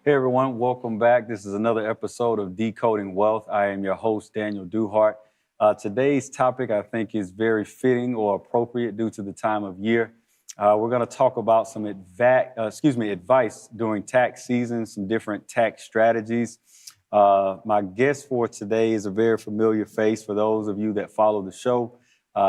Hey everyone, welcome back. This is another episode of Decoding Wealth. I am your host, Daniel Duhart. Today's topic I think is very fitting or appropriate due to the time of year. We're going to talk about some advice during tax season, some different tax strategies. My guest for today is a very familiar face for those of you that follow the show.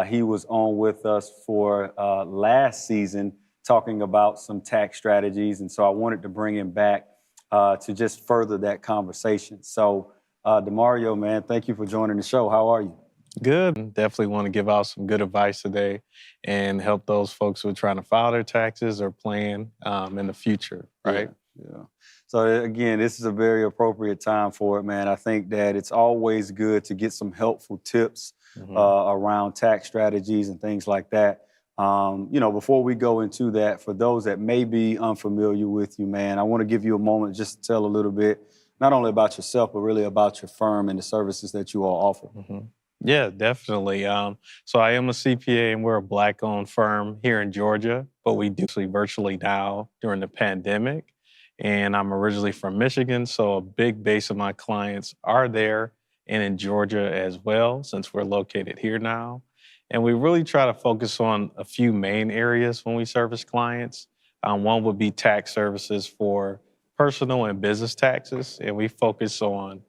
He was on with us for last season talking about some tax strategies, and so I wanted to bring him back to just further that conversation. So, Demario, man, thank you for joining the show. How are you? Good. Definitely want to give out some good advice today and help those folks who are trying to file their taxes or plan in the future, right? Yeah. So again, this is a very appropriate time for it, man. I think that it's always good to get some helpful tips around tax strategies and things like that. Before we go into that, for those that may be unfamiliar with you, man, I want to give you a moment just to tell a little bit, not only about yourself, but really about your firm and the services that you all offer. Yeah, definitely. So I am a CPA and we're a Black-owned firm here in Georgia, but we do actually virtually now during the pandemic. And I'm originally from Michigan, so a big base of my clients are there and in Georgia as well, since we're located here now. And we really try to focus on a few main areas when we service clients. One would be tax services for personal and business taxes, and we focus on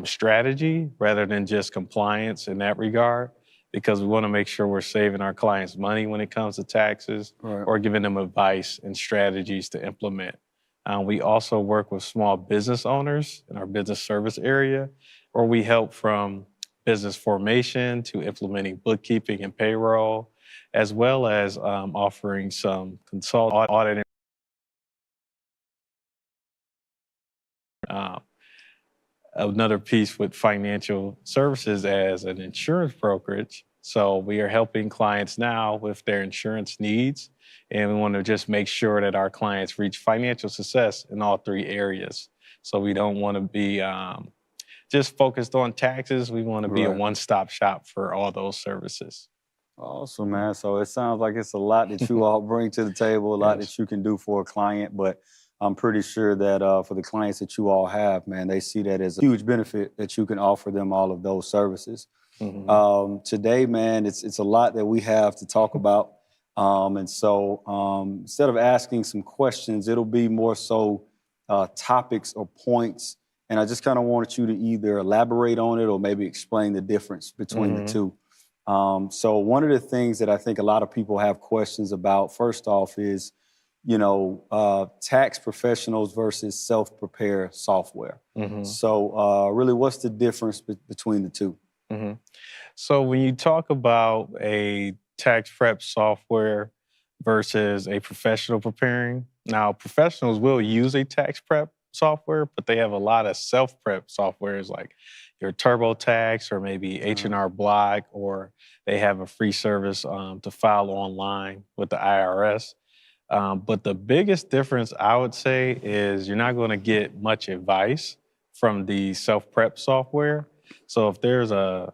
strategy rather than just compliance in that regard, because we want to make sure we're saving our clients money when it comes to taxes Right. or giving them advice and strategies to implement. We also work with small business owners in our business service area, where we help from business formation to implementing bookkeeping and payroll, as well as offering some consult audit. Uh, Another piece with financial services as an insurance brokerage. So we are helping clients now with their insurance needs, and we want to just make sure that our clients reach financial success in all three areas. So we don't want to be just focused on taxes. We want to be a Right. one-stop shop for all those services. Awesome, man. So it sounds like it's a lot that you all bring to the table, a lot Yes. that you can do for a client, but I'm pretty sure that for the clients that you all have, man, they see that as a huge benefit that you can offer them all of those services. Mhm. Today, man, it's a lot that we have to talk about. Instead of asking some questions, it'll be more so topics or points. And I just kind of wanted you to either elaborate on it or maybe explain the difference between the Mhm. two. So one of the things that I think a lot of people have questions about, first off, is, tax professionals versus self-prepare software. Mhm. So really, what's the difference between the two? Mhm. So when you talk about a tax prep software versus a professional preparing, now professionals will use a tax prep software, but they have a lot of self-prep softwares like your TurboTax or maybe Uh, H&R Block, or they have a free service to file online with the IRS. But the biggest difference I would say is you're not going to get much advice from the self-prep software. So if there's a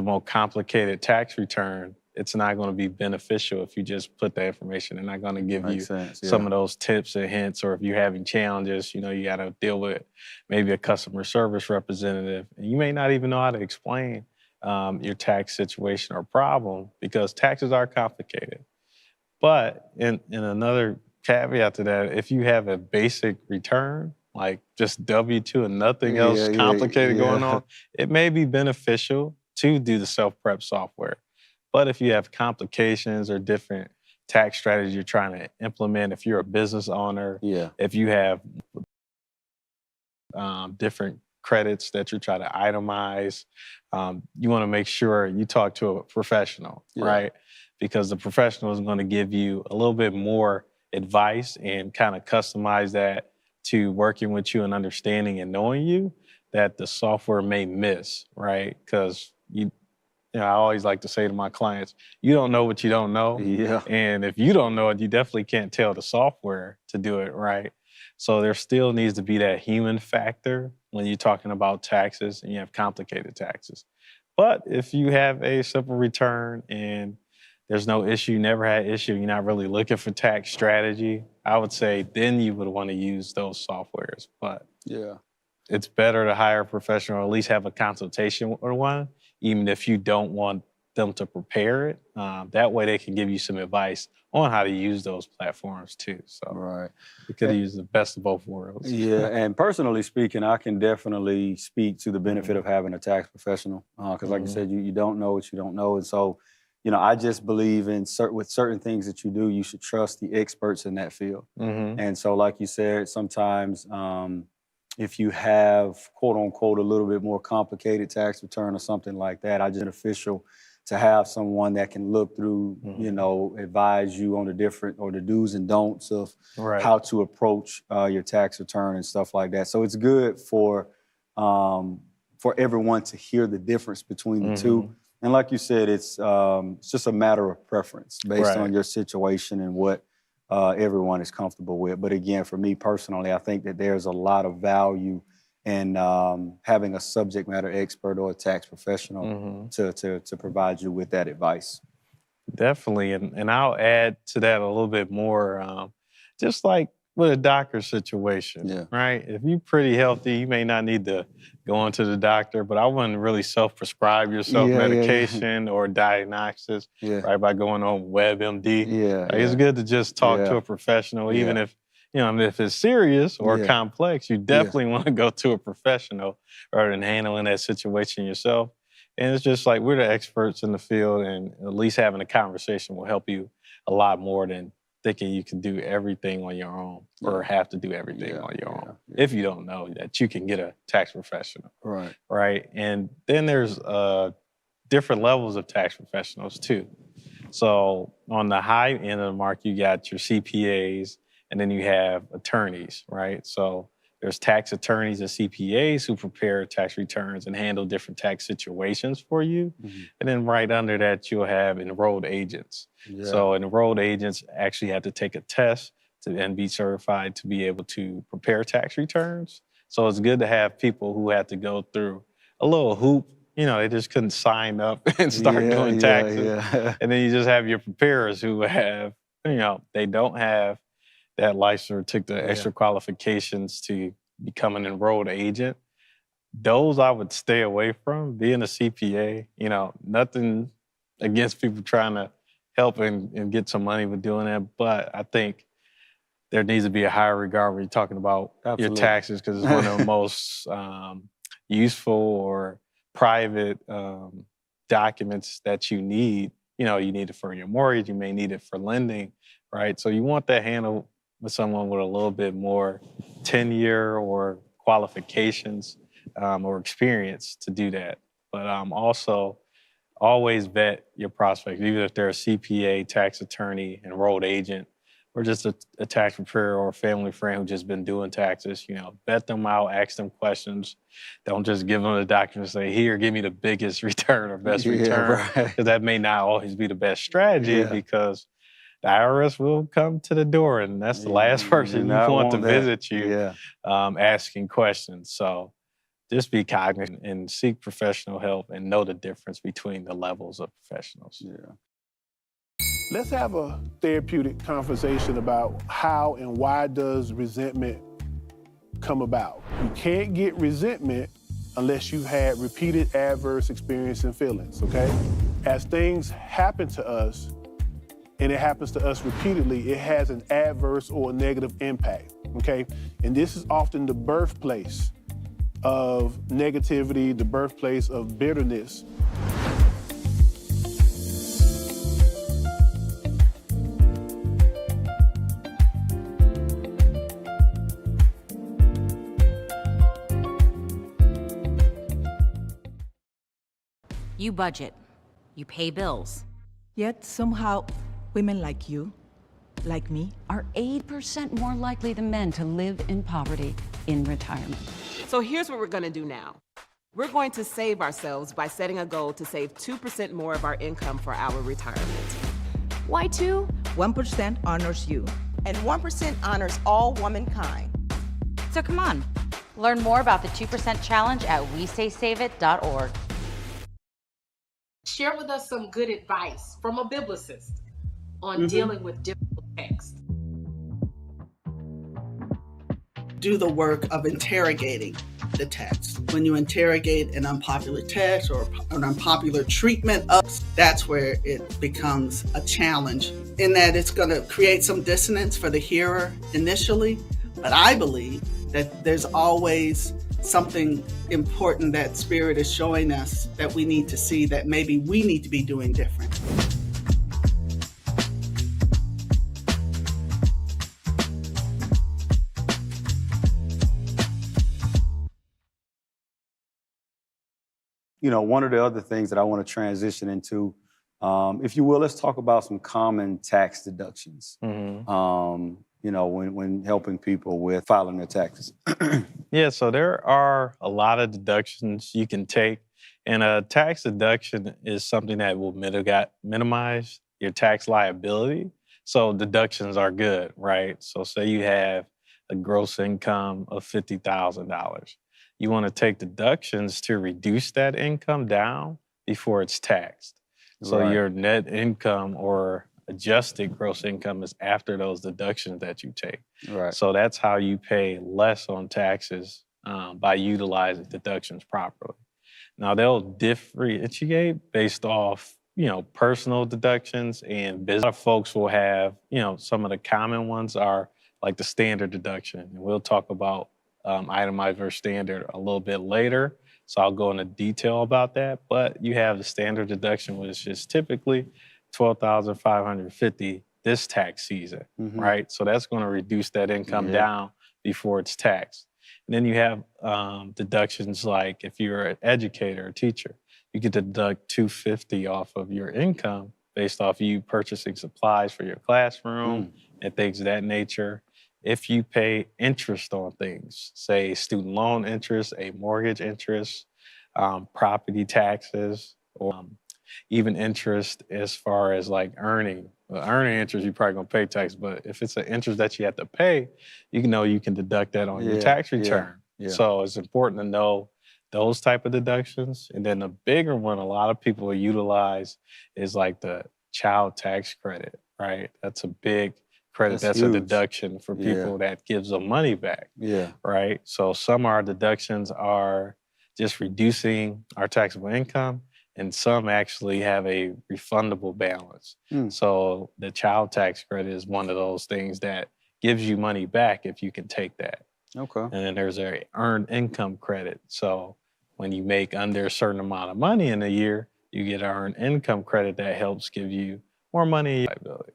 more complicated tax return, it's not going to be beneficial if you just put that information. They're not going to give Makes you sense. some Yeah. of those tips and hints, or if you're having challenges, you got to deal with maybe a customer service representative, and you may not even know how to explain your tax situation or problem, because taxes are complicated. But in another caveat to that, if you have a basic return, like just W-2 and nothing else Yeah, yeah, complicated going yeah. on, it may be beneficial to do the self-prep software. But if you have complications or different tax strategies you're trying to implement, if you're a business owner, Yeah. if you have different credits that you're trying to itemize, you want to make sure you talk to a professional, Yeah. right? Because the professional is going to give you a little bit more advice and kind of customize that to working with you and understanding and knowing you that the software may miss, right? Because I always like to say to my clients, you don't know what you don't know. Yeah. And if you don't know it, you definitely can't tell the software to do it right. So there still needs to be that human factor when you're talking about taxes and you have complicated taxes. But if you have a simple return and there's no issue, never had issue, you're not really looking for tax strategy, I would say then you would want to use those softwares. But Yeah. it's better to hire a professional, or at least have a consultation or one, even if you don't want them to prepare it. That way they can give you some advice on how to use those platforms too. So Right. you could use the best of both worlds. Yeah, and personally speaking, I can definitely speak to the benefit of having a tax professional because, like you said, you don't know what you don't know, and so, I just believe in with certain things that you do, you should trust the experts in that field. Mm-hmm. And so, like you said, sometimes if you have quote unquote a little bit more complicated tax return or something like that, I just beneficial to have someone that can look through, advise you on the different or the do's and don'ts of Right. how to approach your tax return and stuff like that. So it's good for everyone to hear the difference between the two. And like you said, it's just a matter of preference based on your situation and what everyone is comfortable with. But again, for me personally, I think that there's a lot of value in having a subject matter expert or a tax professional to provide you with that advice. Definitely. And I'll add to that a little bit more, just like with a doctor situation, right? If you're pretty healthy, you may not need to go into the doctor, but I wouldn't really self-prescribe yourself medication or diagnosis, right, by going on WebMD. It's good to just talk to a professional, even if, if it's serious or complex, you definitely want to go to a professional rather than handling that situation yourself. And it's just like we're the experts in the field, and at least having a conversation will help you a lot more than thinking you can do everything on your own or have to do everything on your own. If you don't know that you can get a tax professional. Right. And then there's different levels of tax professionals too. So on the high end of the mark, you got your CPAs, and then you have attorneys, right? So there's tax attorneys and CPAs who prepare tax returns and handle different tax situations for you. And then right under that, you'll have enrolled agents. So enrolled agents actually have to take a test and be certified to be able to prepare tax returns. So it's good to have people who have to go through a little hoop. They just couldn't sign up and start doing taxes. And then you just have your preparers who have, they don't have that license or took the extra qualifications to become an enrolled agent. Those I would stay away from. Being a CPA, nothing against people trying to help and get some money with doing that, but I think there needs to be a higher regard when you're talking about your taxes, because it's one of the most useful or private documents that you need. You need it for your mortgage, you may need it for lending, right? So you want that handled with someone with a little bit more tenure or qualifications or experience to do that. But also always vet your prospects, even if they're a CPA, tax attorney, enrolled agent, or just a tax preparer or a family friend who's just been doing taxes. Vet them out, ask them questions. Don't just give them the document and say, here, give me the biggest return or best return, because that may not always be the best strategy, because the IRS will come to the door, and that's the last person you want to visit you asking questions. So just be cognizant and seek professional help and know the difference between the levels of professionals. Let's have a therapeutic conversation about how and why does resentment come about. You can't get resentment unless you've had repeated adverse experience and feelings, okay? As things happen to us, and it happens to us repeatedly, it has an adverse or negative impact, okay? And this is often the birthplace of negativity, the birthplace of bitterness. You budget, you pay bills. Yet somehow, women like you, like me, Are 8% more likely than men to live in poverty in retirement. So here's what we're gonna do now. We're going to save ourselves by setting a goal to save 2% more of our income for our retirement. Why 2? 1% honors you. And 1% honors all womankind. So come on, learn more about the 2% challenge at WeSaySaveIt.org. Share with us some good advice from a biblicist on dealing with difficult text. do the work of interrogating the text. When you interrogate an unpopular text or an unpopular treatment of, that's where it becomes a challenge, in that it's going to create some dissonance for the hearer initially. But I believe that there's always something important that Spirit is showing us that we need to see, that maybe we need to be doing different. You know, one of the other things that I want to transition into, if you will, let's talk about some common tax deductions. You know, when helping people with filing their taxes. Yeah, so there are a lot of deductions you can take, and a tax deduction is something that will minimize your tax liability. So deductions are good, right? So say you have a gross income of $50,000. You want to take deductions to reduce that income down before it's taxed. So Right. your net income or adjusted gross income is after those deductions that you take. Right. So that's how you pay less on taxes by utilizing deductions properly. Now they'll differentiate based off, you know, personal deductions and business. A lot of folks will have, you know, some of the common ones are like the standard deduction. And we'll talk about itemized versus standard a little bit later. So I'll go into detail about that. But you have the standard deduction, which is typically $12,550 this tax season, right? So that's going to reduce that income down before it's taxed. And then you have deductions like if you're an educator or teacher, you get to deduct $250 off of your income based off you purchasing supplies for your classroom and things of that nature. If you pay interest on things, say student loan interest, a mortgage interest, property taxes, or even interest as far as like earning interest, you're probably gonna pay tax, but if it's an interest that you have to pay, you know you can deduct that on your tax return. So it's important to know those type of deductions. And then the bigger one a lot of people will utilize is like the child tax credit, right? That's a big credit. That's a deduction for people that gives them money back, right? So some of our deductions are just reducing our taxable income, and some actually have a refundable balance. So the child tax credit is one of those things that gives you money back if you can take that. Okay. And then there's a earned income credit. So when you make under a certain amount of money in a year, you get an earned income credit that helps give you more money liability.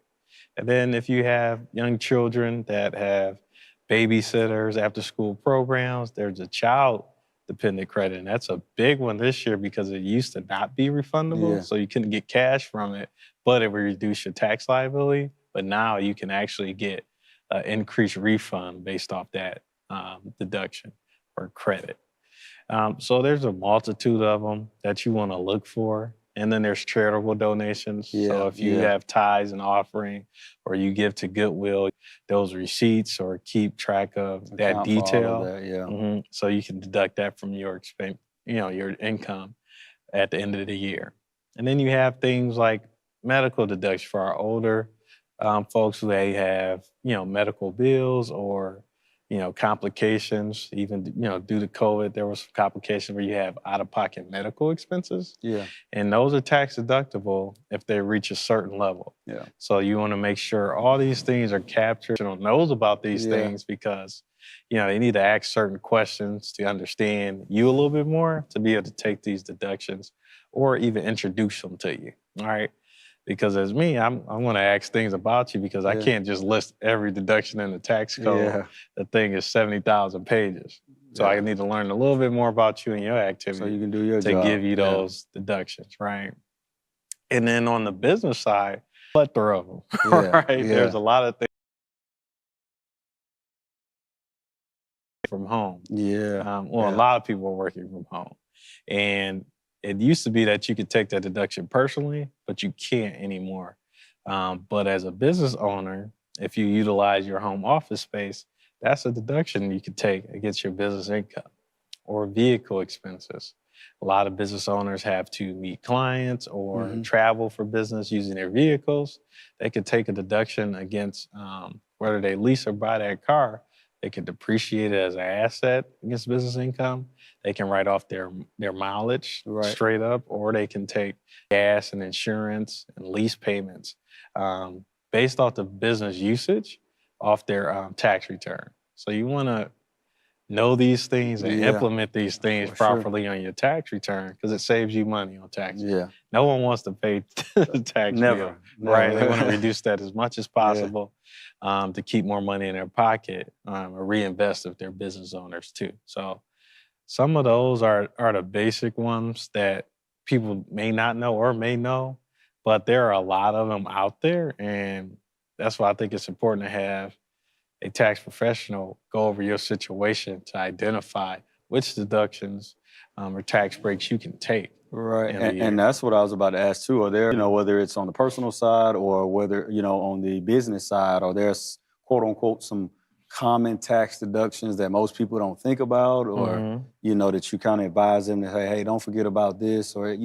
And then if you have young children that have babysitters, after school programs, there's a child dependent credit. And that's a big one this year because it used to not be refundable. So you couldn't get cash from it, but it would reduce your tax liability. But now you can actually get an increased refund based off that deduction or credit. So there's a multitude of them that you want to look for. And then there's charitable donations. So if you have tithes and offering, or you give to Goodwill, those receipts or keep track of that detail. So you can deduct that from your expense, you know, your income at the end of the year. And then you have things like medical deduction for our older folks who may have, you know, medical bills or, you know, complications. Even, you know, due to COVID, there was some complications where you have out-of-pocket medical expenses. And those are tax deductible if they reach a certain level. So you want to make sure all these things are captured and knows about these things because, you know, they need to ask certain questions to understand you a little bit more to be able to take these deductions or even introduce them to you, all right? Because as me, I'm going to ask things about you because I can't just list every deduction in the tax code. The thing is 70,000 pages. So I need to learn a little bit more about you and your activity so you can do your to job. give you those deductions, right? And then on the business side, plethora of them, right? There's a lot of things from home. A lot of people are working from home. And it used to be that you could take that deduction personally, but you can't anymore. But as a business owner, if you utilize your home office space, that's a deduction you can take against your business income or vehicle expenses. A lot of business owners have to meet clients or travel for business using their vehicles. They could take a deduction against whether they lease or buy that car They can depreciate it as an asset against business income. They can write off their mileage straight up, or they can take gas and insurance and lease payments based off the business usage off their tax return. So you want to know these things and implement these things properly on your tax return, because it saves you money on taxes. Yeah. No one wants to pay tax bill, right? They want to reduce that as much as possible to keep more money in their pocket or reinvest if they're business owners too. So some of those are the basic ones that people may not know or may know, but there are a lot of them out there, and that's why I think it's important to have a tax professional go over your situation to identify which deductions or tax breaks you can take. Right, and that's what I was about to ask too. Are there, whether it's on the personal side or whether, on the business side, are there quote unquote some common tax deductions that most people don't think about, or, that you kind of advise them to say, hey, don't forget about this, or,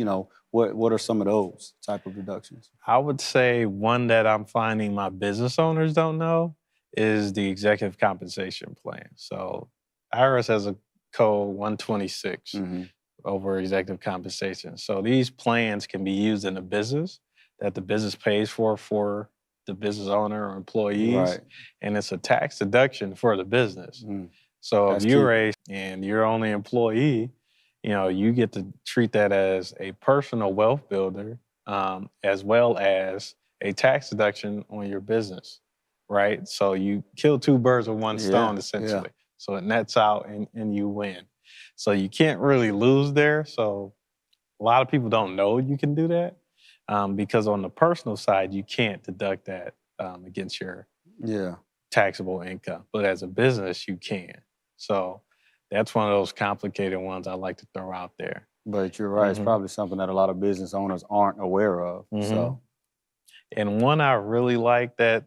what are some of those type of deductions? I would say one that I'm finding my business owners don't know is the executive compensation plan. So IRS has a code 126 over executive compensation. So these plans can be used in a business that the business pays for the business owner or employees, and it's a tax deduction for the business. So if you're and you're only employee, you get to treat that as a personal wealth builder, as well as a tax deduction on your business. Right? So you kill two birds with one stone, essentially. So it nets out and you win. So you can't really lose there. So a lot of people don't know you can do that because on the personal side, you can't deduct that against your taxable income. But as a business, you can. So that's one of those complicated ones I like to throw out there. But you're right. It's probably something that a lot of business owners aren't aware of. So. And one I really like that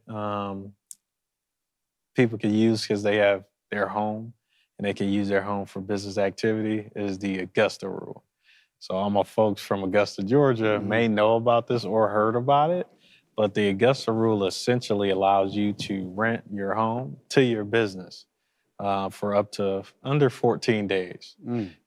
people can use because they have their home and they can use their home for business activity is the Augusta Rule. So all my folks from Augusta, Georgia may know about this or heard about it, but the Augusta Rule essentially allows you to rent your home to your business for up to under 14 days.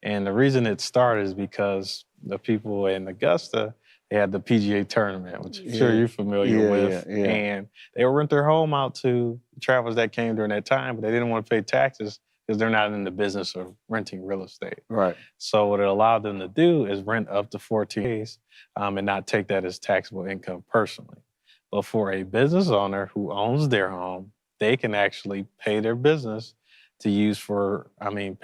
And the reason it started is because the people in Augusta, they had the PGA tournament, which I'm sure you're familiar with. And they would rent their home out to travelers that came during that time, but they didn't want to pay taxes because they're not in the business of renting real estate. Right. So what it allowed them to do is rent up to 14 days and not take that as taxable income personally. But for a business owner who owns their home, they can actually pay their business to use for, the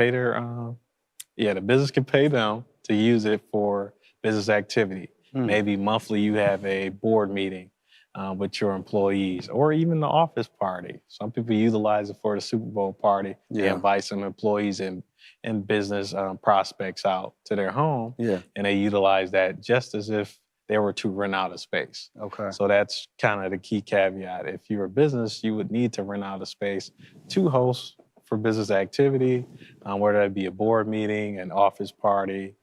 business can pay them to use it for business activity. Maybe monthly you have a board meeting with your employees, or even the office party. Some people utilize it for the Super Bowl party. They invite some employees and business prospects out to their home, and they utilize that just as if they were to rent out a space. Okay. So that's kind of the key caveat. If you're a business, you would need to rent out a space to host for business activity, whether that be a board meeting, an office party,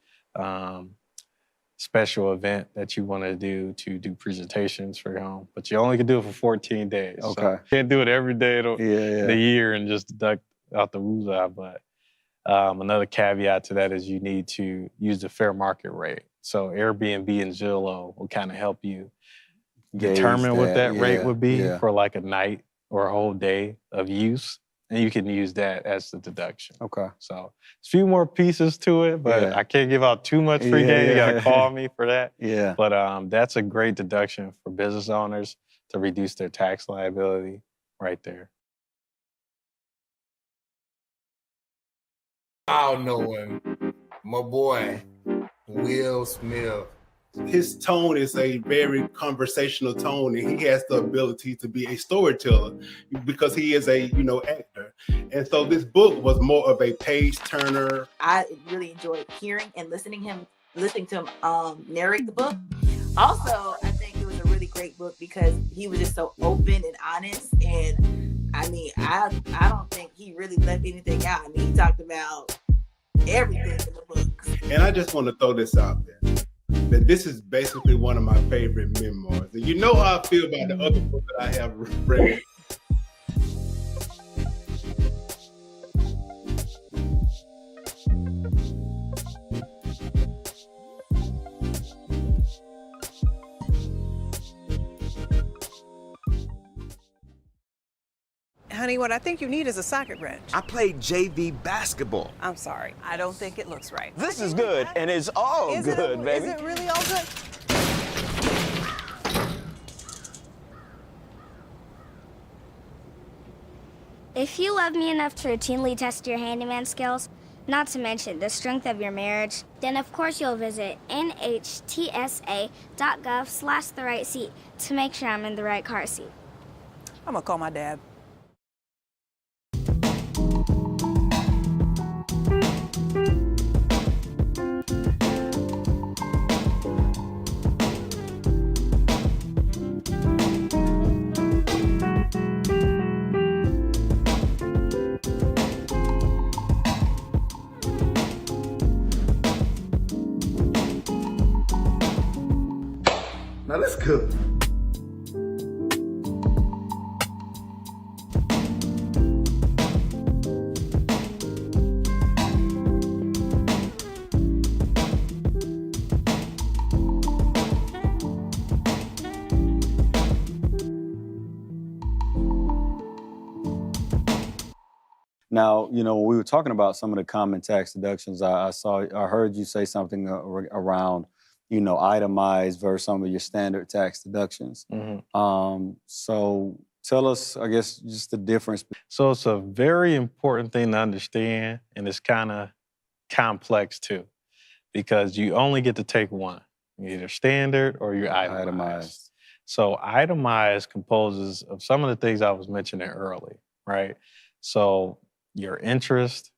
special event that you want to do presentations for your home, but you only can do it for 14 days. Okay. So you can't do it every day of the year and just deduct out the woozah. But another caveat to that is you need to use the fair market rate. So Airbnb and Zillow will kind of help you determine what that rate would be for like a night or a whole day of use. And you can use that as the deduction. Okay. So a few more pieces to it, but I can't give out too much free game. You got to call me for that. Yeah. But that's a great deduction for business owners to reduce their tax liability right there. All knowing my boy, Will Smith. His tone is a very conversational tone, and he has the ability to be a storyteller because he is a actor. And so this book was more of a page turner. I really enjoyed hearing and listening to him narrate the book. Also, I think it was a really great book because he was just so open and honest. And I don't think he really left anything out. He talked about everything in the book. And I just want to throw this out there, that this is basically one of my favorite memoirs. And you know how I feel about the other book that I have read. Honey, what I think you need is a socket wrench. I played JV basketball. I'm sorry. I don't think it looks right. This is good, and it's all good, baby. Is it really all good? If you love me enough to routinely test your handyman skills, not to mention the strength of your marriage, then of course you'll visit nhtsa.gov/the-right-seat to make sure I'm in the right car seat. I'm gonna call my dad. Now let's cook. Now, when we were talking about some of the common tax deductions, I heard you say something around, itemized versus some of your standard tax deductions. So tell us, I guess, just the difference. So it's a very important thing to understand, and it's kind of complex too, because you only get to take one, either standard or your itemized. So itemized composes of some of the things I was mentioning early, right? So your interest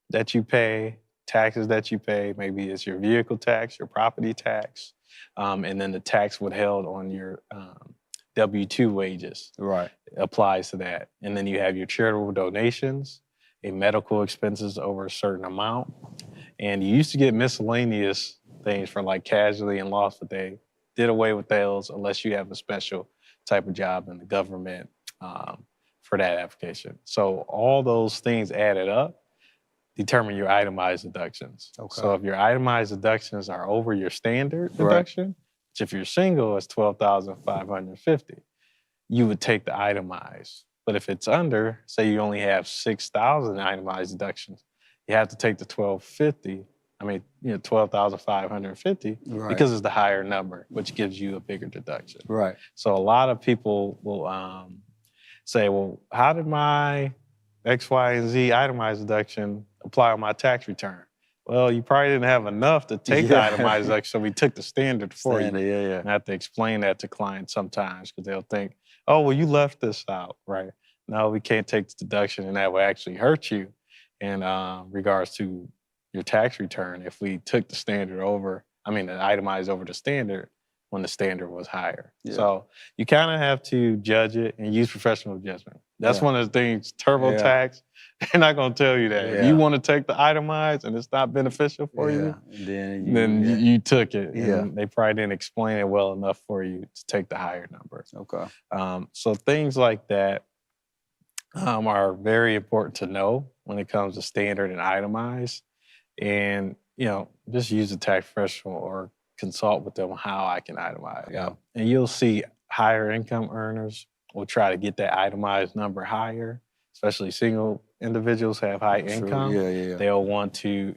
that you pay, taxes that you pay, maybe it's your vehicle tax, your property tax, and then the tax withheld on your W-2 wages. Right. Applies to that. And then you have your charitable donations, a medical expenses over a certain amount. And you used to get miscellaneous things for like casualty and loss, but they did away with those unless you have a special type of job in the government for that application. So all those things added up determine your itemized deductions. Okay. So if your itemized deductions are over your standard deduction, which if you're single is $12,550, you would take the itemized. But if it's under, say you only have 6,000 itemized deductions, you have to take the $12,550 because it's the higher number, which gives you a bigger deduction. Right. So a lot of people will say, well, how did my X, Y, and Z itemized deduction apply on my tax return? Well, you probably didn't have enough to take the itemized deduction, so we took the standard for you. And I have to explain that to clients sometimes because they'll think, oh, well, you left this out, right? No, we can't take the deduction, and that will actually hurt you in regards to your tax return if we took the the itemized over the standard when the standard was higher. Yeah. So you kind of have to judge it and use professional judgment. That's one of the things, TurboTax, they're not gonna tell you that. If you wanna take the itemized and it's not beneficial for you, then you took it. And they probably didn't explain it well enough for you to take the higher number. Okay. So things like that are very important to know when it comes to standard and itemized. And, just use a tax professional or consult with them on how I can itemize. Yeah. And you'll see higher income earners will try to get that itemized number higher, especially single individuals have high income. They'll want to,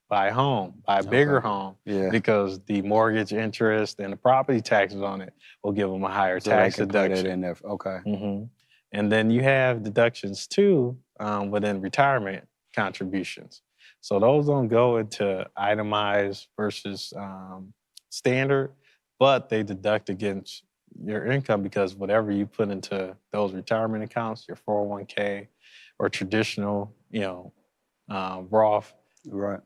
buy a home, buy a bigger home, because the mortgage interest and the property taxes on it will give them a higher tax deduction. Put it in there. Okay. And then you have deductions too within retirement contributions. So those don't go into itemized versus standard, but they deduct against your income because whatever you put into those retirement accounts, your 401k or traditional, Roth,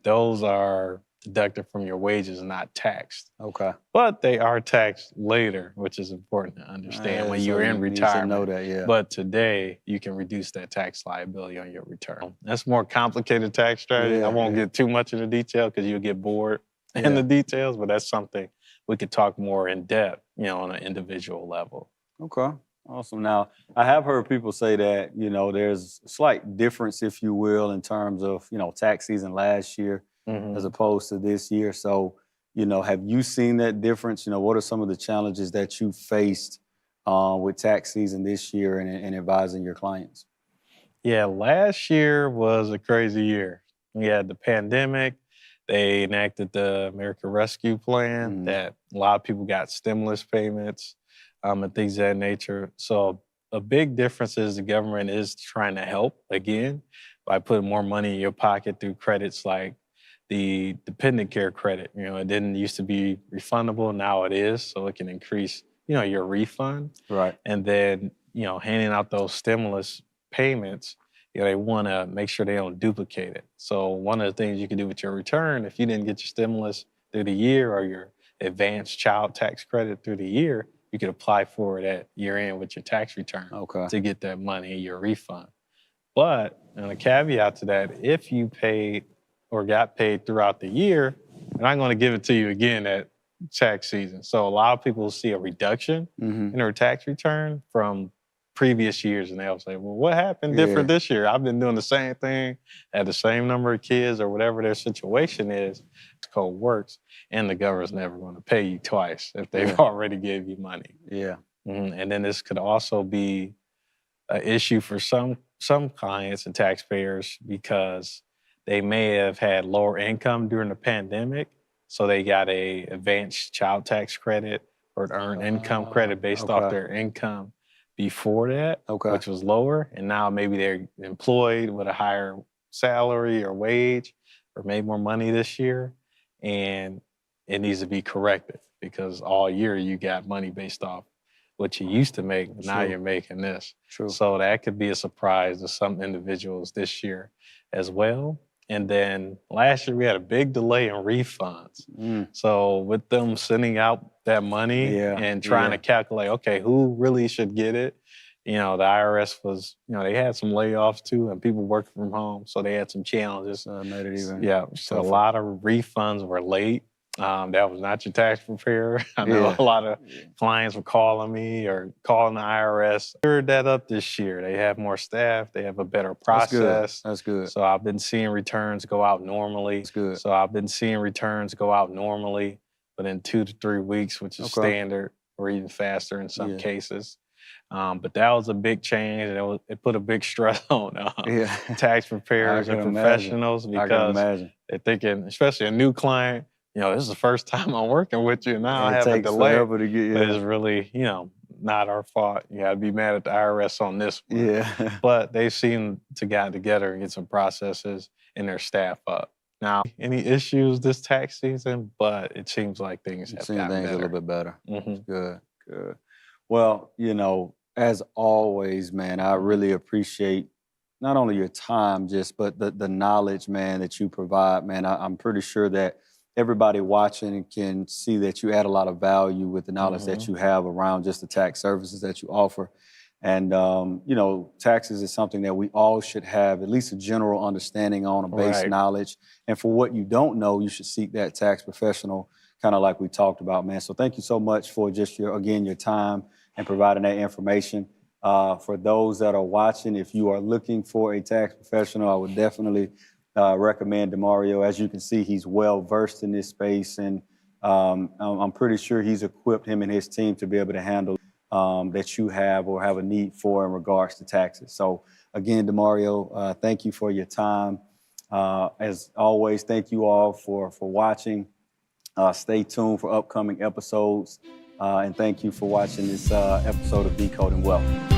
those are deducted from your wages and not taxed. Okay. But they are taxed later, which is important to understand when you're in retirement. Know that, But today, you can reduce that tax liability on your return. That's more complicated tax strategy. I won't get too much into detail because you'll get bored in the details, but that's something we could talk more in depth, on an individual level. Okay. Awesome. Now, I have heard people say that, there's a slight difference, if you will, in terms of, tax season last year as opposed to this year. So, have you seen that difference? What are some of the challenges that you faced with tax season this year and advising your clients? Yeah, last year was a crazy year. We had the pandemic. They enacted the American Rescue Plan that a lot of people got stimulus payments and things of that nature. So a big difference is the government is trying to help again by putting more money in your pocket through credits like the dependent care credit. You know, it didn't used to be refundable, now it is, so it can increase, you know, your refund. Right. And then, you know, handing out those stimulus payments, you know, they want to make sure they don't duplicate it. So one of the things you can do with your return, if you didn't get your stimulus through the year or your advanced child tax credit through the year, you could apply for it at year end with your tax return to get that money, your refund. But, and a caveat to that, if you paid or got paid throughout the year, and I'm going to give it to you again at tax season. So a lot of people see a reduction in their tax return from previous years, and they'll say, well, what happened different this year? I've been doing the same thing, had the same number of kids or whatever their situation is. It's called works, and the government's never going to pay you twice if they've already gave you money. Yeah. And then this could also be an issue for some clients and taxpayers because they may have had lower income during the pandemic, so they got a advanced child tax credit or an earned income credit based off their income before that, which was lower, and now maybe they're employed with a higher salary or wage or made more money this year, and it needs to be corrected because all year you got money based off what you used to make, but now you're making this. So that could be a surprise to some individuals this year as well. And then last year we had a big delay in refunds. So with them sending out that money and trying to calculate, okay, who really should get it? You know, the IRS was, you know, they had some layoffs too and people working from home. So they had some challenges. Made it even so a lot of refunds were late. That was not your tax preparer. I know a lot of clients were calling me or calling the IRS. Cleared that up this year. They have more staff. They have a better process. That's good. So I've been seeing returns go out normally. That's good. So I've been seeing returns go out normally, but in 2 to 3 weeks, which is standard, or even faster in some cases. But that was a big change, and it put a big stress on tax preparers and professionals because they're thinking, especially a new client, you know, this is the first time I'm working with you, and now I have a delay. Forever to get, But it's really, you know, not our fault. You gotta be mad at the IRS on this one. But they seem to get together and get some processes and their staff up. Now, any issues this tax season, but it seems like things have gotten better. A little bit better. Good. Well, you know, as always, man, I really appreciate not only your time, but the knowledge, man, that you provide, man. I'm pretty sure that everybody watching can see that you add a lot of value with the knowledge that you have around just the tax services that you offer. And, you know, taxes is something that we all should have at least a general understanding on, a base knowledge. And for what you don't know, you should seek that tax professional, kind of like we talked about, man. So thank you so much for just your time and providing that information. For those that are watching, if you are looking for a tax professional, I would definitely recommend Demario. As you can see, he's well versed in this space, and I'm pretty sure he's equipped him and his team to be able to handle that you have or have a need for in regards to taxes. So again, Demario, thank you for your time. As always, thank you all for watching. Stay tuned for upcoming episodes, and thank you for watching this episode of Decoding Wealth.